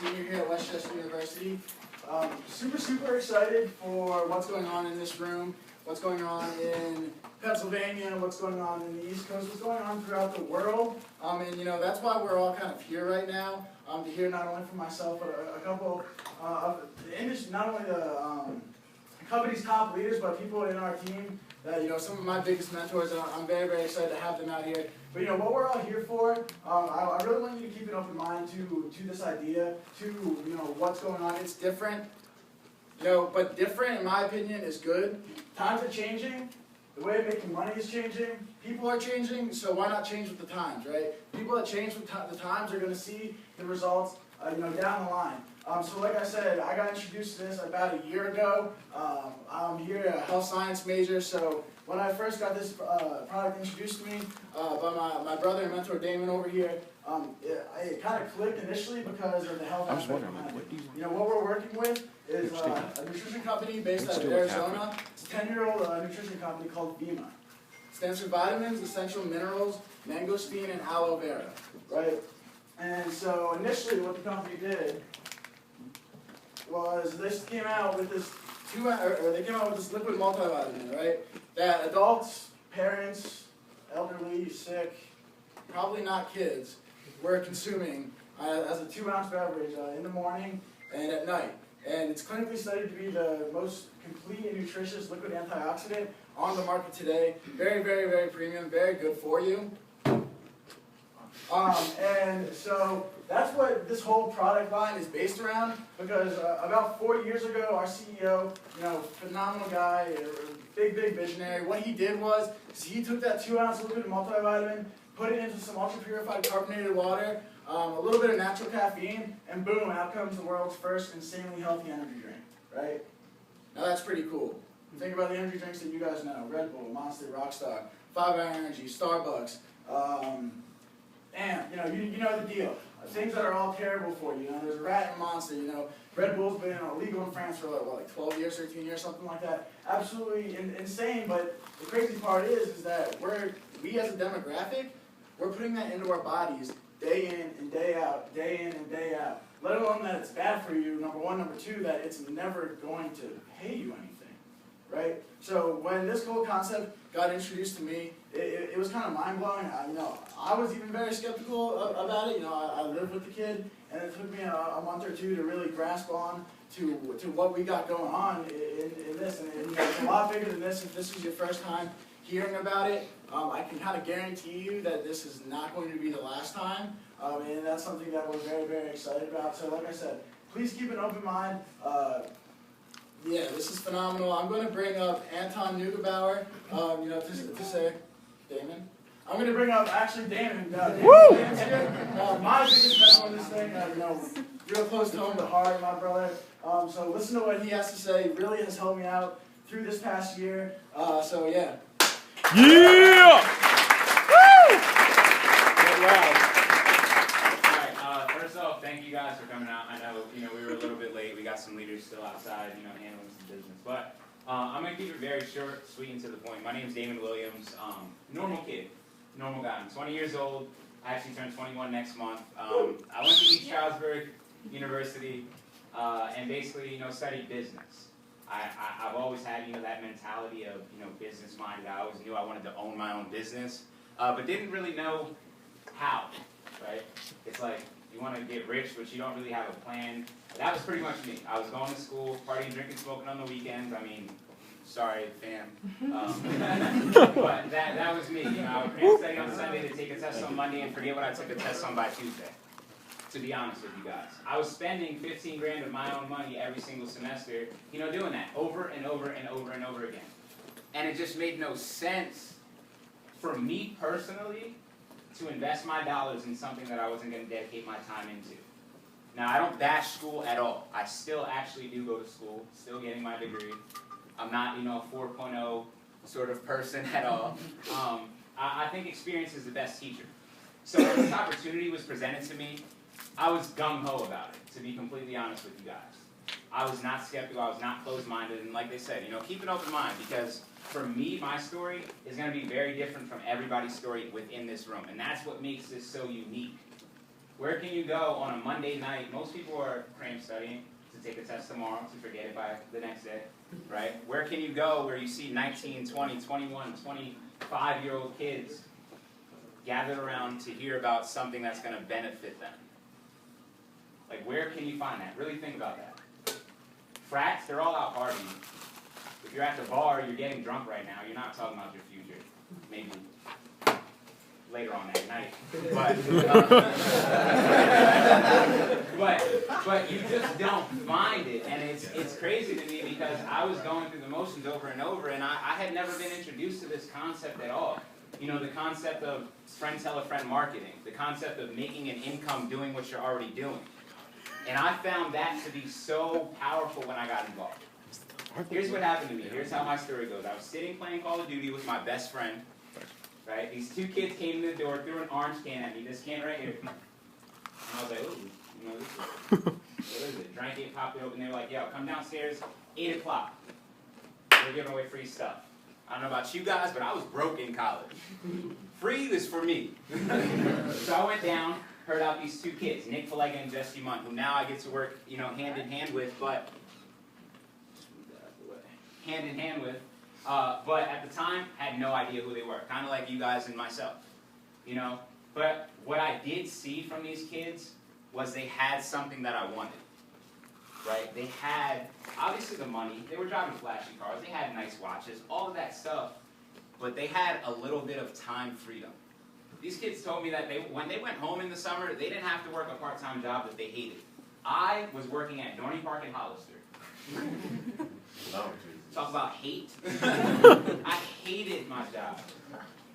senior here at Westchester University. Super excited for what's going on in this room, what's going on in Pennsylvania, what's going on in the East Coast, what's going on throughout the world. And that's why we're all kind of here right now, to hear not only from myself, but a couple of the industry, not only the company's top leaders, but people in our team that, some of my biggest mentors, and I'm very excited to have them out here. But, what we're all here for, I really want you to keep an open mind to this idea, to, what's going on. It's different, but different, in my opinion, is good. Times are changing. The way of making money is changing. People are changing, so why not change with the times, right? People that change with the times are going to see the results, down the line. So like I said, I got introduced to this about a year ago. I'm here, a health science major, so when I first got this product introduced to me by my brother and mentor Damon over here, it kind of clicked initially because of the health aspect behind it. What we're working with is a nutrition company based out of Arizona. It's a 10-year-old nutrition company called Vemma. It stands for vitamins, essential minerals, mangosteen, and aloe vera, right? And so initially what the company did was they came out with this liquid multivitamin, right? That adults, parents, elderly, sick, probably not kids, were consuming as a 2-ounce beverage in the morning and at night. And it's clinically studied to be the most complete and nutritious liquid antioxidant on the market today. Very premium, very good for you. And so that's what this whole product line is based around, because about 4 years ago, our CEO, phenomenal guy, big visionary, what he did was he took that 2-ounce liquid multivitamin, put it into some ultra-purified carbonated water, a little bit of natural caffeine, and boom, out comes the world's first insanely healthy energy drink, right? Now that's pretty cool. Think about the energy drinks that you guys know: Red Bull, Monster, Rockstar, 5 Hour Energy, Starbucks, and you know the deal. Things that are all terrible for you. There's a rat in Monster. Red Bull's been illegal in France for like 12 years, 13 years, something like that. Absolutely insane. But the crazy part is that we as a demographic, we're putting that into our bodies day in and day out, Let alone that it's bad for you. Number one, number two, that it's never going to pay you anything, right? So when this whole concept got introduced to me, it was kind of mind-blowing. I was even very skeptical about it. I lived with the kid, and it took me a month or two to really grasp on to what we got going on in this. And it's a lot bigger than this. If this is your first time hearing about it, I can kind of guarantee you that this is not going to be the last time. And that's something that we're very excited about. So like I said, please keep an open mind. Yeah, this is phenomenal. I'm going to bring up Anton Neugebauer, to say, Damon. I'm going to bring up, actually, Damon. Damon's here. My biggest mentor on this thing, real close to home to heart, my brother. So listen to what he has to say. It really has helped me out through this past year. So, yeah. Yeah! Woo! Wow. First off, thank you guys for coming out. I know, we were a little bit late. We got some leaders still outside, handling some business. But I'm going to keep it very short, sweet, and to the point. My name is Damon Williams. Normal kid, normal guy. I'm 20 years old. I actually turned 21 next month. I went to East Stroudsburg University and basically, studied business. I've always had, that mentality of, business-minded. I always knew I wanted to own my own business, but didn't really know how, right? It's like, you want to get rich, but you don't really have a plan. That was pretty much me. I was going to school, partying, drinking, smoking on the weekends. Sorry, fam. But that was me. I would cram study on Sunday to take a test on Monday and forget what I took a test on by Tuesday. To be honest with you guys, I was spending 15 grand of my own money every single semester, doing that over and over again. And it just made no sense for me personally to invest my dollars in something that I wasn't going to dedicate my time into. Now, I don't bash school at all. I still actually do go to school, still getting my degree. I'm not, a 4.0 sort of person at all. I think experience is the best teacher. So when this opportunity was presented to me, I was gung-ho about it, to be completely honest with you guys. I was not skeptical, I was not closed-minded, and like they said, keep an open mind, because for me, my story is going to be very different from everybody's story within this room, and that's what makes this so unique. Where can you go on a Monday night? Most people are cram studying to take a test tomorrow, to forget it by the next day, right? Where can you go where you see 19, 20, 21, 25-year-old kids gathered around to hear about something that's going to benefit them? Like, where can you find that? Really think about that. Frats, they're all out partying. If you're at the bar, you're getting drunk right now, you're not talking about your future. Maybe later on that night. But you just don't find it. And it's crazy to me because I was going through the motions over and over, and I had never been introduced to this concept at all. You know, the concept of friend tell a friend marketing, the concept of making an income doing what you're already doing. And I found that to be so powerful when I got involved. Here's what happened to me. Here's how my story goes. I was sitting playing Call of Duty with my best friend. Right? These two kids came in the door, threw an orange can at me, this can right here. And I was like, ooh, you know, what is it? Drank it, popped it open. They were like, yo, come downstairs, 8 o'clock. We're giving away free stuff. I don't know about you guys, but I was broke in college. Free was for me. So I went down, heard out these two kids, Nick Falega and Jesse Munn, who now I get to work, you know, hand in hand with, but but at the time, had no idea who they were. Kind of like you guys and myself, you know. But what I did see from these kids was they had something that I wanted, right? They had, obviously, the money. They were driving flashy cars. They had nice watches, all of that stuff. But they had a little bit of time freedom. These kids told me that when they went home in the summer, they didn't have to work a part-time job that they hated. I was working at Dorney Park in Hollister. Talk about hate. I hated my job,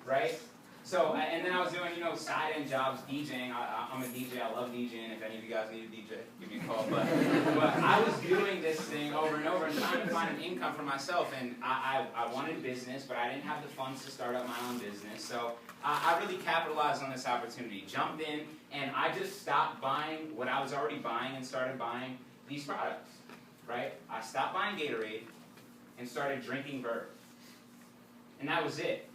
right? So, and then I was doing, you know, side-end jobs, DJing. I'm a DJ. I love DJing. If any of you guys need a DJ, give me a call. But I was doing this thing over and over and trying to find an income for myself. And I wanted business, but I didn't have the funds to start up my own business. So I really capitalized on this opportunity, jumped in, and I just stopped buying what I was already buying and started buying these products, right? I stopped buying Gatorade and started drinking bourbon. And that was it.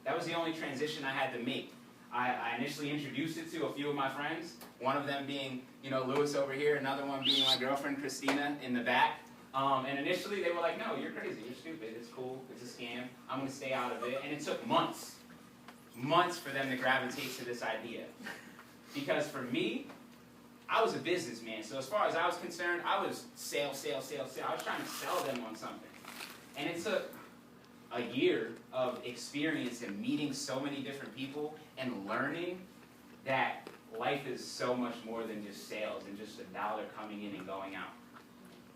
That was the only transition I had to make. I initially introduced it to a few of my friends, one of them being, you know, Lewis over here, another one being my girlfriend, Christina, in the back. And initially they were like, no, you're crazy, you're stupid, it's cool, it's a scam, I'm going to stay out of it. And it took months for them to gravitate to this idea. Because for me, I was a businessman, so as far as I was concerned, I was sale. I was trying to sell them on something. And it took a year of experience and meeting so many different people and learning that life is so much more than just sales and just a dollar coming in and going out,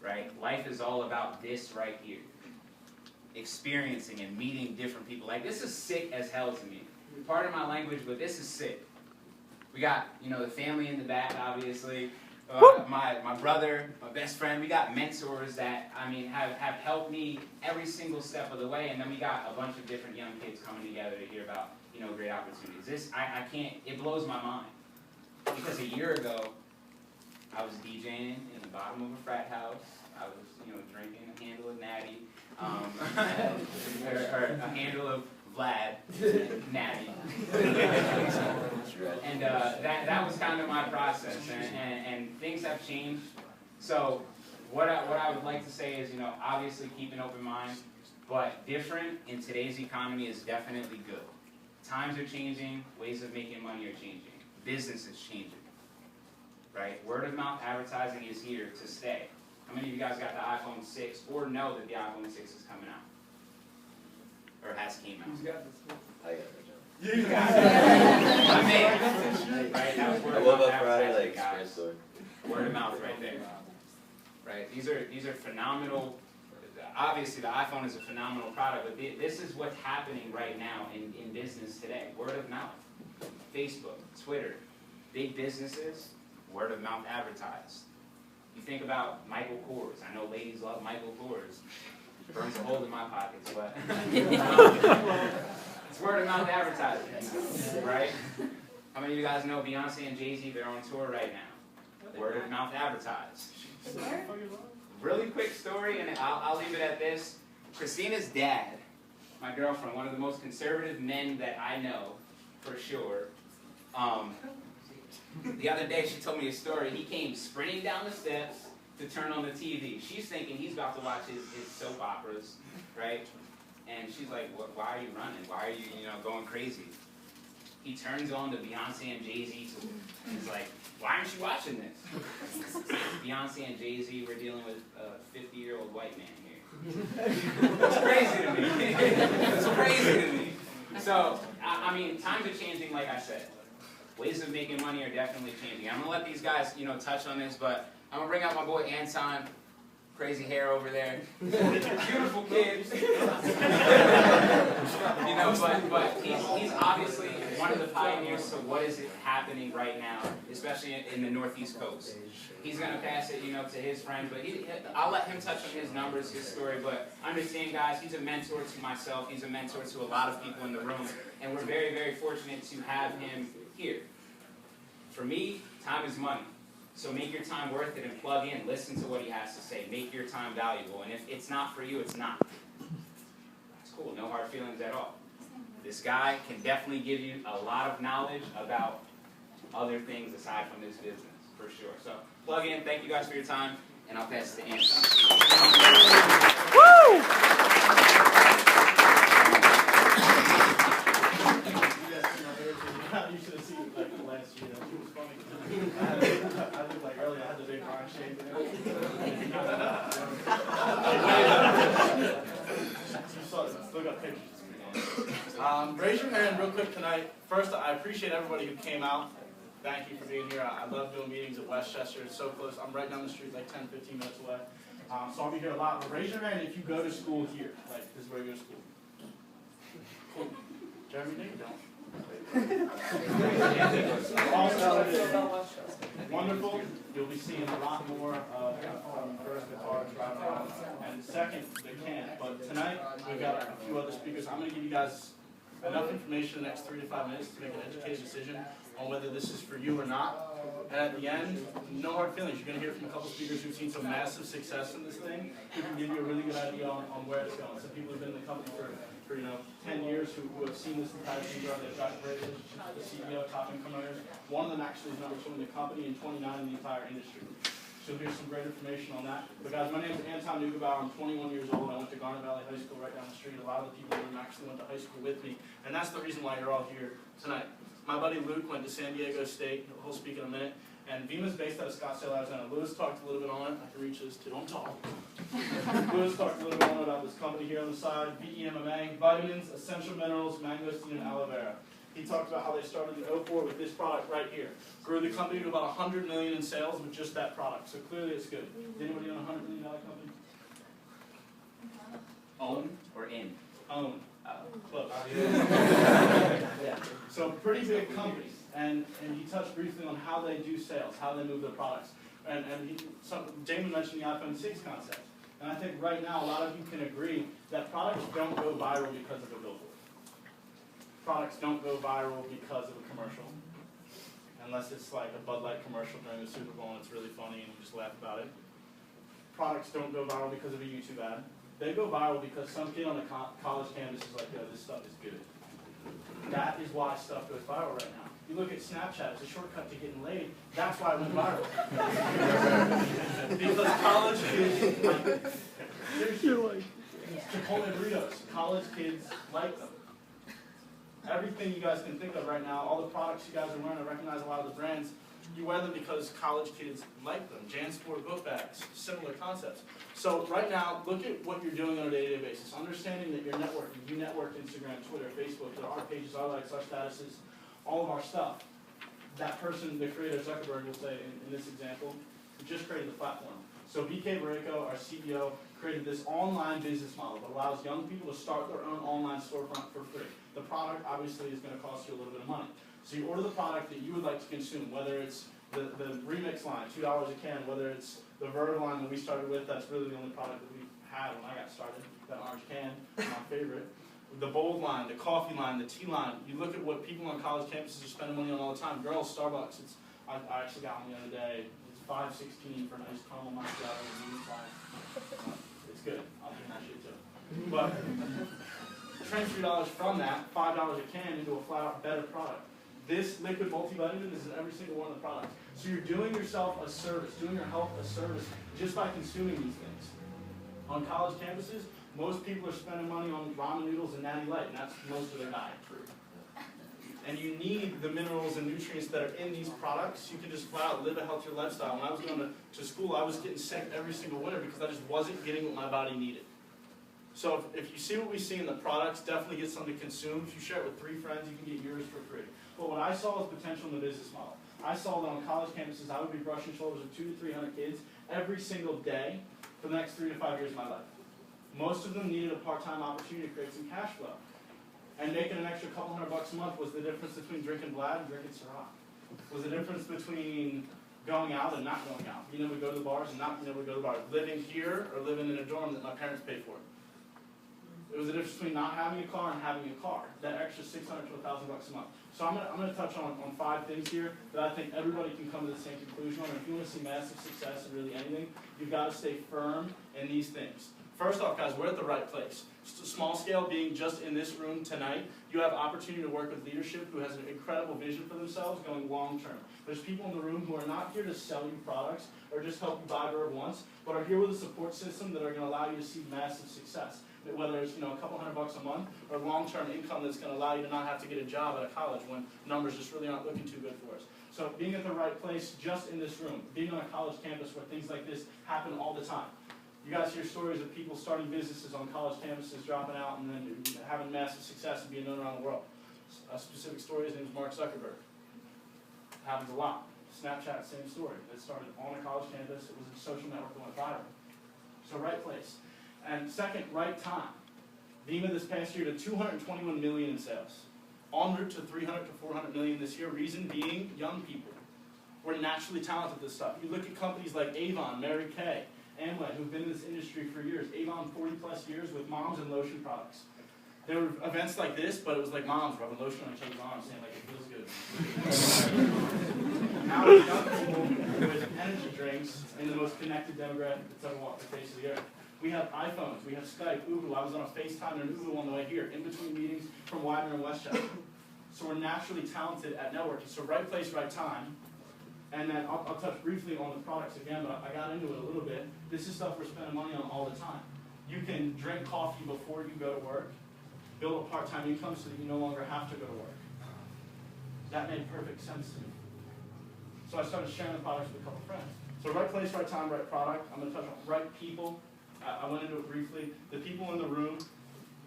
right? Life is all about this right here. Experiencing and meeting different people. Like, this is sick as hell to me. Pardon my language, but this is sick. We got, you know, the family in the back, obviously. My brother, my best friend, we got mentors that, I mean, have helped me every single step of the way, and then we got a bunch of different young kids coming together to hear about, you know, great opportunities. I can't, it blows my mind. Because a year ago, I was DJing in the bottom of a frat house. I was, you know, drinking a handle of Natty, or a handle of Vlad, Natty. And that was kind of my process, and things have changed. So what I would like to say is, you know, obviously keep an open mind, but different in today's economy is definitely good. Times are changing, ways of making money are changing, business is changing, right? Word of mouth advertising is here to stay. How many of you guys got the iPhone 6 or know that the iPhone 6 is coming out? Or has came out? Who's got this? I got that job. You got it. My man. Right? That was word I of woke mouth up Friday advertising, like guys. sprint store. Word of mouth right there. Right? These are phenomenal. Obviously, the iPhone is a phenomenal product, but this is what's happening right now in business today. Word of mouth. Facebook, Twitter, big businesses, word of mouth advertised. You think about Michael Kors. I know ladies love Michael Kors. Burns a hole in my pockets, but it's word of mouth advertising, right? How many of you guys know Beyonce and Jay-Z? They're on tour right now. Word of mouth advertised. Really quick story, and I'll leave it at this. Christina's dad, my girlfriend, one of the most conservative men that I know, for sure. The other day she told me a story. He came sprinting down the steps to turn on the TV. She's thinking he's about to watch his soap operas, right? And she's like, why are you running? Why are you, going crazy? He turns on the Beyonce and Jay-Z tour. He's like, why aren't you watching this? Beyonce and Jay-Z, we're dealing with a 50-year-old white man here. It's crazy to me. It's crazy to me. So, I mean, times are changing, like I said. Ways of making money are definitely changing. I'm going to let these guys, touch on this, but I'm going to bring out my boy Anton. Crazy hair over there. Beautiful kid. But he's obviously one of the pioneers to what is happening right now, especially in the Northeast Coast. He's going to pass it, to his friends, but I'll let him touch on his numbers, his story, but understand, guys, he's a mentor to myself. He's a mentor to a lot of people in the room, and we're very, very fortunate to have him here. For me, time is money. So make your time worth it and plug in. Listen to what he has to say. Make your time valuable. And if it's not for you, it's not. It's cool. No hard feelings at all. This guy can definitely give you a lot of knowledge about other things aside from this business, for sure. So plug in. Thank you guys for your time. And I'll pass it to Anton. You should have seen it like last year. It was funny. I looked like earlier. I had the big orange shade there. You saw it. Still got pictures. Raise your hand real quick tonight. First, I appreciate everybody who came out. Thank you for being here. I love doing meetings at Westchester. It's so close. I'm right down the street, like 10, 15 minutes away. So I'll be here a lot. But raise your hand if you go to school here. Like, this is where you go to school. Cool. Jeremy, no, you don't. Wonderful. You'll be seeing a lot more from first guitars right around. And second, they can. But tonight, we've got a few other speakers. I'm going to give you guys enough information in the next 3 to 5 minutes to make an educated decision on whether this is for you or not. And at the end, no hard feelings. You're going to hear from a couple speakers who've seen some massive success in this thing, who can give you a really good idea on where it's going. Some people who've been in the company for 10 years who have seen this entire thing grow. They've got great relationships with the CEO, top income earners. One of them actually is number 2 in the company and 29 in the entire industry. So you'll hear some great information on that. But guys, my name is Anton Neugebauer. I'm 21 years old. I went to Garnet Valley High School right down the street. A lot of the people in the room actually went to high school with me. And that's the reason why you're all here tonight. My buddy Luke went to San Diego State. He'll speak in a minute. And Vemma's based out of Scottsdale, Arizona. Lewis talked a little bit on it. I can reach this too. I'm tall. Lewis talked a little bit on it about this company here on the side, VEMMA, vitamins, essential minerals, mangosteen, and aloe vera. He talked about how they started in 2004 with this product right here. Grew the company to about $100 million in sales with just that product. So clearly it's good. Does anybody own a $100 million company? Own or in? Own. Close. Yeah. So pretty big companies. And he touched briefly on how they do sales, how they move their products. And Damon mentioned the iPhone 6 concept. And I think right now a lot of you can agree that products don't go viral because of a billboard. Products don't go viral because of a commercial. Unless it's like a Bud Light commercial during the Super Bowl and it's really funny and you just laugh about it. Products don't go viral because of a YouTube ad. They go viral because some kid on the college campus is like, yo, this stuff is good. That is why stuff goes viral right now. You look at Snapchat, it's a shortcut to getting laid. That's why it went viral. Because college kids like Chipotle burritos. College kids like them. Everything you guys can think of right now, all the products you guys are wearing, I recognize a lot of the brands. You wear them because college kids like them. JanSport book bags, similar concepts. So right now, look at what you're doing on a day-to-day basis. Understanding that you're networking. You network Instagram, Twitter, Facebook. There are pages, our likes, our statuses, all of our stuff. That person, the creator, Zuckerberg, will say in this example, just created the platform. So BK Barreco, our CEO, created this online business model that allows young people to start their own online storefront for free. The product obviously is going to cost you a little bit of money. So you order the product that you would like to consume, whether it's the Remix line, $2 a can, whether it's the Verve line that we started with, that's really the only product that we had when I got started, that orange can, my favorite. The Bold line, the coffee line, the tea line. You look at what people on college campuses are spending money on all the time. Girls, Starbucks, I actually got one the other day. It's $5.16 for a nice caramel macchiato and it's good. I'll drink that shit too. But transfer $3 from that, $5 a can, into a flat out better product. This liquid multivitamin is in every single one of the products. So you're doing yourself a service, doing your health a service, just by consuming these things. On college campuses, most people are spending money on ramen noodles and Natty Light, and that's most of their diet. And you need the minerals and nutrients that are in these products. You can just flat out live a healthier lifestyle. When I was going to school, I was getting sick every single winter because I just wasn't getting what my body needed. So if you see what we see in the products, definitely get something to consume. If you share it with 3 friends, you can get yours for free. But what I saw was potential in the business model. I saw that on college campuses, I would be brushing shoulders with 200 to 300 kids every single day for the next 3 to 5 years of my life. Most of them needed a part-time opportunity to create some cash flow. And making an extra couple $100 a month was the difference between drinking Vlad and drinking Syrah. Was the difference between going out and not going out. Being able to go to the bars and not being able to go to the bars. Living here or living in a dorm that my parents paid for. It was the difference between not having a car and having a car. That extra $600 to $1,000 a month. So I'm going to touch on 5 things here that I think everybody can come to the same conclusion on. If you want to see massive success in really anything, you've got to stay firm in these things. First off, guys, we're at the right place. Small scale being just in this room tonight, you have opportunity to work with leadership who has an incredible vision for themselves going long term. There's people in the room who are not here to sell you products or just help you buy Verb once, but are here with a support system that are going to allow you to see massive success. Whether it's a couple $100 a month or long-term income that's going to allow you to not have to get a job at a college when numbers just really aren't looking too good for us. So being at the right place just in this room, being on a college campus where things like this happen all the time. You guys hear stories of people starting businesses on college campuses, dropping out, and then having massive success and being known around the world. A specific story, his name is Mark Zuckerberg. Happens a lot. Snapchat, same story. It started on a college campus. It was a social network that went viral. So right place. And second, right time. Vemma this past year did $221 million in sales. En route to 300 to 400 million this year. Reason being, young people. We're naturally talented at this stuff. You look at companies like Avon, Mary Kay, Amway, who've been in this industry for years. Avon, 40 plus years with moms and lotion products. There were events like this, but it was like moms rubbing lotion on each other's arms, saying like it feels good. Now it's young people with energy drinks in the most connected demographic that's ever walked the face of the earth. We have iPhones, we have Skype, Uber. I was on a FaceTime and Uber on the way here, in between meetings from Widener and Westchester. So we're naturally talented at networking. So right place, right time. And then I'll touch briefly on the products again, but I got into it a little bit. This is stuff we're spending money on all the time. You can drink coffee before you go to work, build a part-time income so that you no longer have to go to work. That made perfect sense to me. So I started sharing the products with a couple friends. So right place, right time, right product. I'm going to touch on right people. I went into it briefly. The people in the room,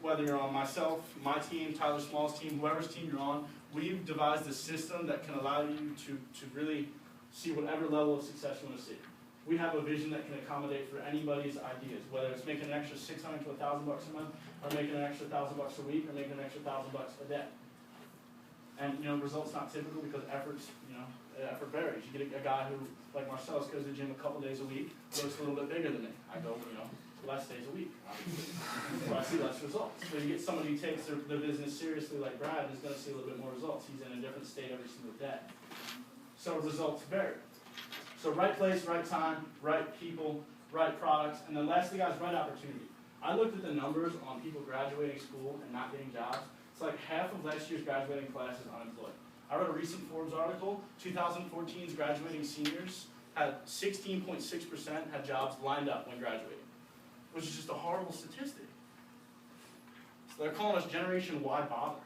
whether you're on myself, my team, Tyler Small's team, whoever's team you're on, we've devised a system that can allow you to really see whatever level of success you want to see. We have a vision that can accommodate for anybody's ideas, whether it's making an extra $600 to $1,000 a month, or making an extra $1,000 a week, or making an extra $1,000 a day. And results not typical because efforts, effort varies. You get a guy who, like Marcellus, goes to the gym a couple days a week, looks a little bit bigger than me. I go, less days a week, obviously. So I see less results. So you get somebody who takes their business seriously like Brad is going to see a little bit more results. He's in a different state every single day. So results vary. So right place, right time, right people, right products, and then lastly, guys, right opportunity. I looked at the numbers on people graduating school and not getting jobs. It's like half of last year's graduating class is unemployed. I read a recent Forbes article, 2014's graduating seniors had 16.6% had jobs lined up when graduating, which is just a horrible statistic. So they're calling us Generation Y bother.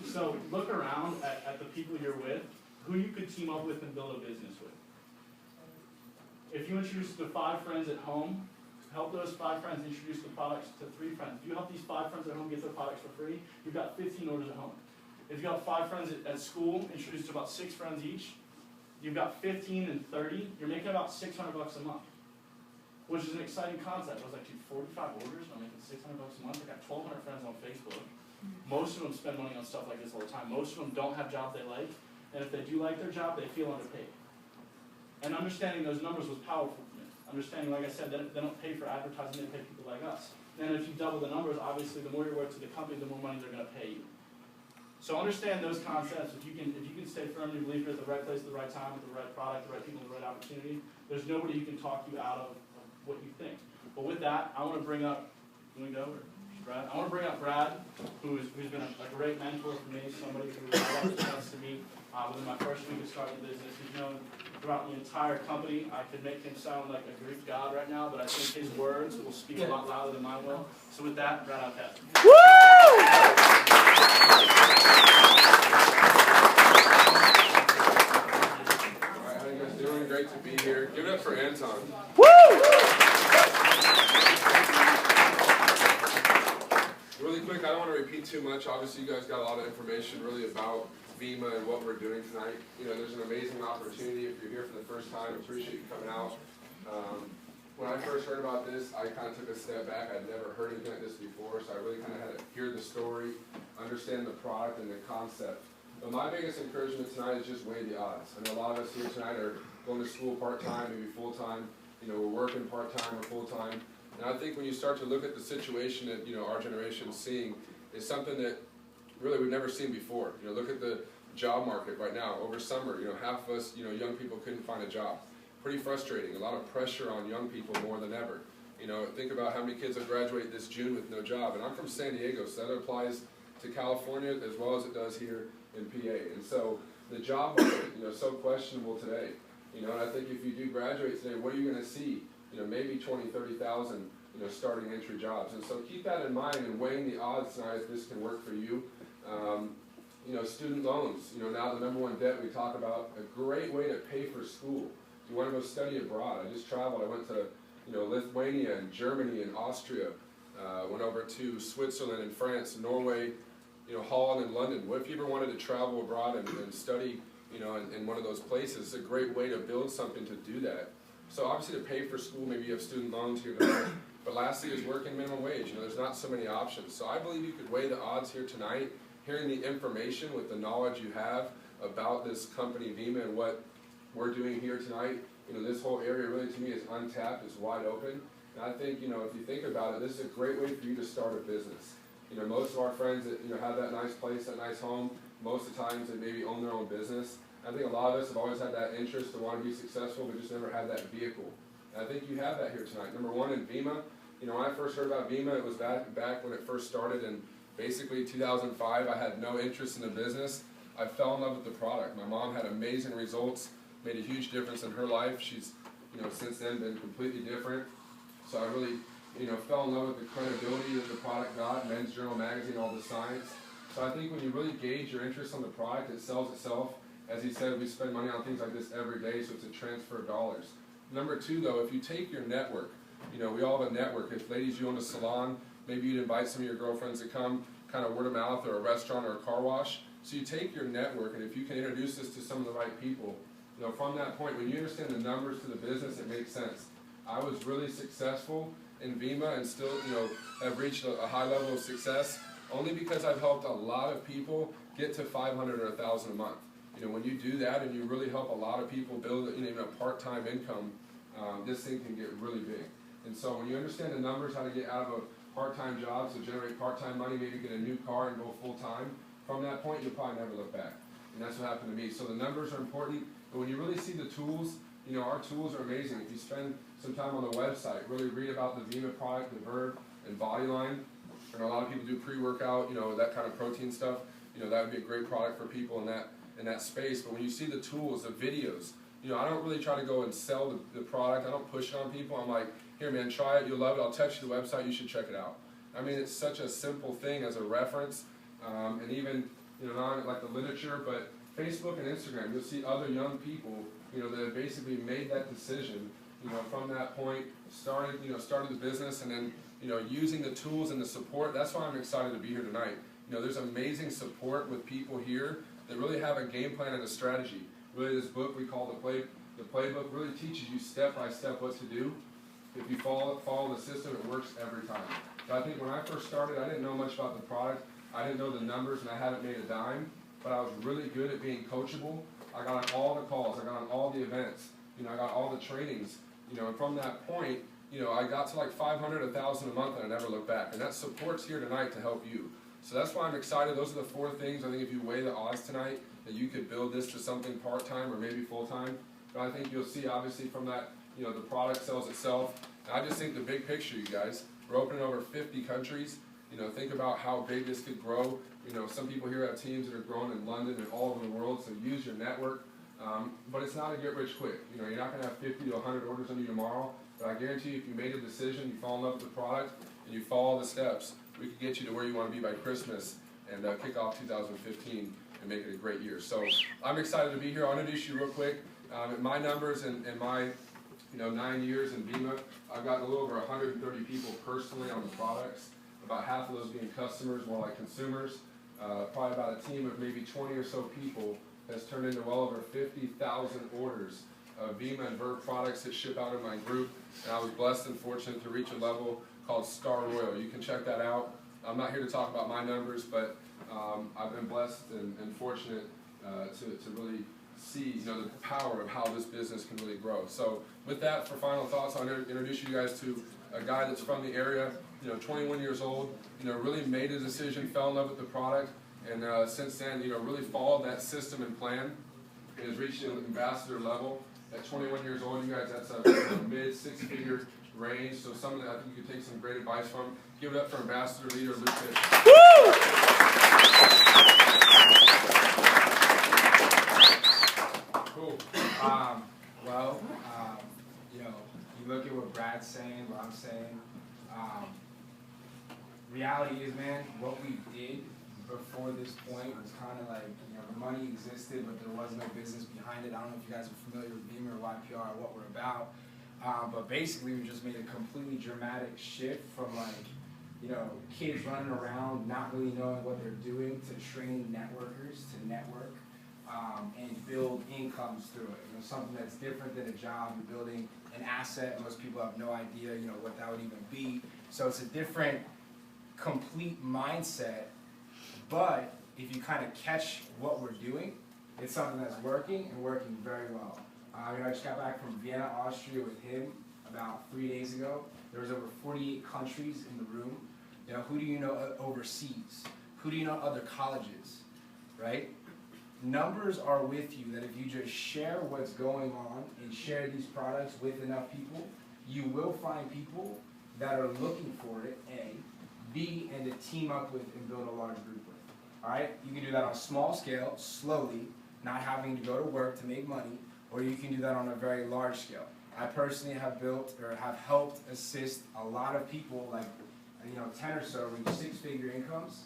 So look around at the people you're with, who you could team up with and build a business with. If you introduce the 5 friends at home, help those 5 friends introduce the products to 3 friends. If you help these 5 friends at home get their products for free, you've got 15 orders at home. If you have 5 friends at school, introduce to about 6 friends each, you've got 15 and 30, you're making about $600 a month, which is an exciting concept. I was like, dude, 45 orders, and I'm making $600 a month. I got 1,200 friends on Facebook. Most of them spend money on stuff like this all the time. Most of them don't have jobs they like, and if they do like their job, they feel underpaid. And understanding those numbers was powerful for me. Understanding, like I said, they don't pay for advertising, they pay people like us. And if you double the numbers, obviously, the more you're worth to the company, the more money they're going to pay you. So understand those concepts. If you can stay firmly believe you're at the right place, at the right time, with the right product, the right people, the right opportunity, there's nobody who can talk you out of what you think. But with that, I want to bring up, you want to go? Or Brad. I want to bring up Brad, who's been a great mentor for me, somebody who I love the chance to meet within my first week of starting the business. He's known throughout the entire company. I could make him sound like a Greek god right now, but I think his words will speak a lot louder than mine will. So with that, Brad Alkazin. Alright, how you guys doing? Great to be here. Give it up for Anton. Really quick, I don't want to repeat too much. Obviously, you guys got a lot of information really about Vemma and what we're doing tonight. You know, there's an amazing opportunity. If you're here for the first time, I appreciate you coming out. When I first heard about this, I kind of took a step back. I'd never heard anything like this before, so I really kind of had to hear the story, understand the product and the concept. But my biggest encouragement tonight is just weigh the odds. I know a lot of us here tonight are going to school part-time, maybe full-time. You know, we're working part-time or full-time. And I think when you start to look at the situation that, you know, our generation's seeing, is something that really we've never seen before. You know, look at the job market right now. Over summer, you know, half of us, you know, young people couldn't find a job. Pretty frustrating. A lot of pressure on young people more than ever. You know, think about how many kids will graduate this June with no job. And I'm from San Diego, so that applies to California as well as it does here in PA. And so the job market, you know, so questionable today. You know, and I think if you do graduate today, what are you going to see? You know, maybe 20, 30,000, you know, starting entry jobs. And so keep that in mind and weighing the odds tonight if this can work for you. You know, student loans, you know, now the #1 debt we talk about, a great way to pay for school. If you want to go study abroad, I just traveled, I went to, you know, Lithuania and Germany and Austria, went over to Switzerland and France, Norway, you know, Holland and London. What if you ever wanted to travel abroad and study, you know, in one of those places? It's a great way to build something to do that. So obviously to pay for school, maybe you have student loans here tonight. But lastly is working minimum wage. You know, there's not so many options. So I believe you could weigh the odds here tonight, hearing the information with the knowledge you have about this company Vemma and what we're doing here tonight. You know, this whole area really to me is untapped, it's wide open. And I think, you know, if you think about it, this is a great way for you to start a business. You know, most of our friends that, you know, have that nice place, that nice home, most of the times they maybe own their own business. I think a lot of us have always had that interest to want to be successful, but just never had that vehicle. And I think you have that here tonight. #1 in Vemma. You know, when I first heard about Vemma, it was back when it first started in basically 2005. I had no interest in the business. I fell in love with the product. My mom had amazing results, made a huge difference in her life. She's, you know, since then been completely different. So I really, you know, fell in love with the credibility that the product got, Men's Journal magazine, all the science. So I think when you really gauge your interest on the product, it sells itself. As he said, we spend money on things like this every day, so it's a transfer of dollars. #2, though, if you take your network, you know, we all have a network. If ladies, you own a salon, maybe you'd invite some of your girlfriends to come, kind of word of mouth, or a restaurant or a car wash. So you take your network, and if you can introduce this to some of the right people, you know, from that point, when you understand the numbers to the business, it makes sense. I was really successful in Vemma and still, you know, have reached a high level of success only because I've helped a lot of people get to 500 or 1,000 a month. You know, when you do that and you really help a lot of people build, you know, even a part-time income, this thing can get really big. And so when you understand the numbers, how to get out of a part-time job, so generate part-time money, maybe get a new car and go full-time, from that point you'll probably never look back. And that's what happened to me. So the numbers are important, but when you really see the tools, you know, our tools are amazing. If you spend some time on the website, really read about the Vemma product, the Verb and Body Line, and a lot of people do pre-workout, you know, that kind of protein stuff, you know, that would be a great product for people in that space. But when you see the tools, the videos, you know, I don't really try to go and sell the product. I don't push it on people. I'm like, here man, try it, you'll love it, I'll text you the website, you should check it out. I mean, it's such a simple thing as a reference, and even, you know, not like the literature, but Facebook and Instagram, you'll see other young people, you know, that have basically made that decision, you know, from that point, started the business, and then, you know, using the tools and the support. That's why I'm excited to be here tonight. You know, there's amazing support with people here that really have a game plan and a strategy. Really, this book we call the Playbook really teaches you step by step what to do. If you follow the system, it works every time. So I think when I first started, I didn't know much about the product. I didn't know the numbers, and I hadn't made a dime. But I was really good at being coachable. I got on all the calls. I got on all the events. You know, I got all the trainings. You know, and from that point, you know, I got to like 500, 1,000 a month, and I never looked back. And that support's here tonight to help you. So that's why I'm excited. Those are the 4 things. I think if you weigh the odds tonight, that you could build this to something part-time or maybe full-time. But I think you'll see, obviously, from that, you know, the product sells itself. And I just think the big picture, you guys, we're opening over 50 countries. Think about how big this could grow. Some people here have teams that are growing in London and all over the world, so use your network. But it's not a get rich quick. You're not going to have 50 to 100 orders on you tomorrow, but I guarantee you if you made a decision, you fall in love with the product, and you follow the steps, we could get you to where you want to be by Christmas and kick off 2015 and make it a great year. So I'm excited to be here. I'll introduce you real quick. My numbers and my 9 years in Vemma, I've gotten a little over 130 people personally on the products, about half of those being customers, more like consumers. Probably about a team of maybe 20 or so people has turned into well over 50,000 orders of Vemma and Verb products that ship out in my group. And I was blessed and fortunate to reach a level called Star Royal. You can check that out. I'm not here to talk about my numbers, but I've been blessed and fortunate to really see the power of how this business can really grow. So with that, for final thoughts, I'll introduce you guys to a guy that's from the area, 21 years old, really made a decision, fell in love with the product, and since then, really followed that system and plan, and has reached an ambassador level. At 21 years old, you guys, that's a mid six-figure range, so someone that I think you could take some great advice from. Give it up for ambassador leader Luke Kish. Woo! Cool. You look at what Brad's saying, what I'm saying. Reality is, man, what we did before this point was kind of like, the money existed, but there was no business behind it. I don't know if you guys are familiar with Vemma or YPR or what we're about. But basically, we just made a completely dramatic shift from kids running around not really knowing what they're doing to training networkers to network and build incomes through it. Something that's different than a job. You're building an asset. Most people have no idea, what that would even be. So it's a different, complete mindset. But if you kind of catch what we're doing, it's something that's working and working very well. I just got back from Vienna, Austria with him about 3 days ago. There was over 48 countries in the room. Who do you know overseas? Who do you know other colleges, right? Numbers are with you that if you just share what's going on and share these products with enough people, you will find people that are looking for it, A, B, and to team up with and build a large group with. All right? You can do that on a small scale, slowly, not having to go to work to make money, or you can do that on a very large scale. I personally have built or have helped assist a lot of people, like 10 or so, reach six-figure incomes.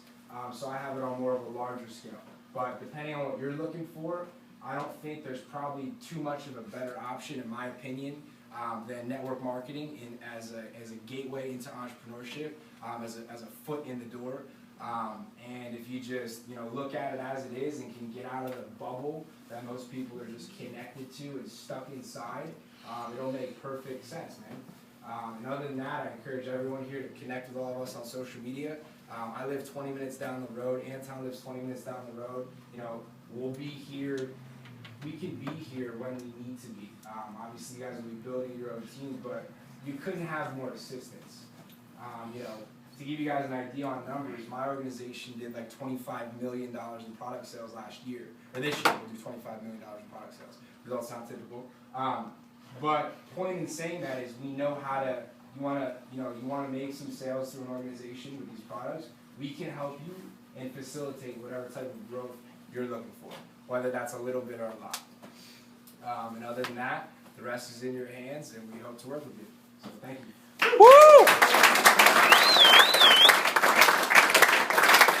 So I have it on more of a larger scale. But depending on what you're looking for, I don't think there's probably too much of a better option, in my opinion, than network marketing as a gateway into entrepreneurship, as a foot in the door. And if you just look at it as it is and can get out of the bubble that most people are just connected to and stuck inside, it'll make perfect sense, man. And other than that, I encourage everyone here to connect with all of us on social media. I live 20 minutes down the road. Anton lives 20 minutes down the road. We'll be here. We can be here when we need to be. Obviously, you guys will be building your own teams, but you couldn't have more assistance. To give you guys an idea on numbers, my organization did like $25 million in product sales last year. Or this year, we'll do $25 million in product sales. Results sound typical. But point in saying that is we know how to, you want to make some sales through an organization with these products, we can help you and facilitate whatever type of growth you're looking for, whether that's a little bit or a lot. And other than that, the rest is in your hands, and we hope to work with you. So thank you. Woo!